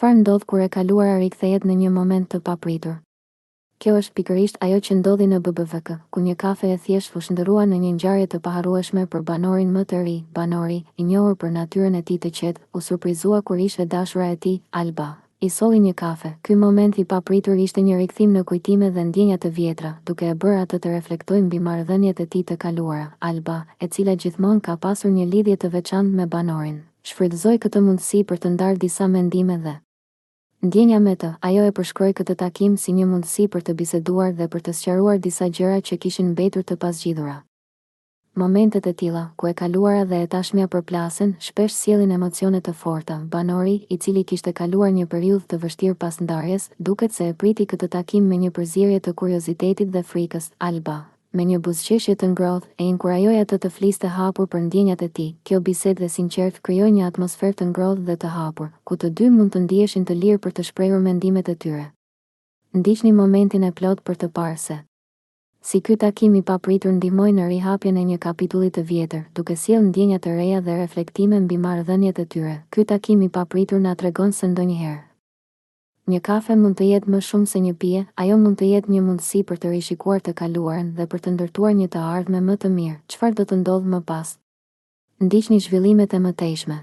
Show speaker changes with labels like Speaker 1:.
Speaker 1: Çfarë ndodh kur e kaluara rikthehet në një moment të papritur? Kjo është pikërisht ajo që ndodhi në BBVK, ku një kafe e thjesht u shndërrua në një ngjarje të paharrueshme për banorin më të ri. Banori, i njohur për natyrën e tij të qetë, u surprizua kur ishte dashura e tij, Alba, i solli një kafe. Ky moment i papritur ishte një rikthim në kujtime dhe ndjenja të vjetra, duke e bërë atë të reflektojë mbi marrëdhëniet e tij të kaluara. Alba, e cila gjithmonë ka pasur një lidhje të veçantë me banorin, shfrytëzoi këtë mundësi për të ndarë disa mendime dhe ndjenja me të. Ajo e përshkroi këtë takim si një mundësi për të biseduar dhe për të sqaruar disa gjëra që kishin mbetur të pasgjidhura. Momentet e tilla, ku e kaluara dhe e tashmja përplasen, shpesh sjellin emocione të forta. Banori, i cili kishte kaluar një periudhë të vështirë pas ndarjes, duket se e priti këtë takim me një përzierje të kuriozitetit dhe frikës. Alba, me një buzëqeshje të ngrohtë, e inkurajoi atë të fliste hapur për ndjenjat e tij. Kjo bisedë e sinqertë krijoi një atmosferë të ngrohtë dhe të hapur, ku të dy mund të ndiheshin të lirë për të shprehur mendimet e tyre. Ndiqni momentin e plot për të parë se si ky takim i papritur ndihmoi në rihapjen e një kapitulli të vjetër, duke sjellë ndjenja të reja dhe reflektime mbi marrëdhëniet e tyre. Ky takim i papritur na tregon se ndonjëherë një kafe mund të jetë më shumë se një pije, ajo mund të jetë një mundësi për të rishikuar të kaluarën dhe për të ndërtuar një të ardhme më të mirë. Çfarë do të ndodhë më pas? Ndiqni zhvillimet e mëtejshme.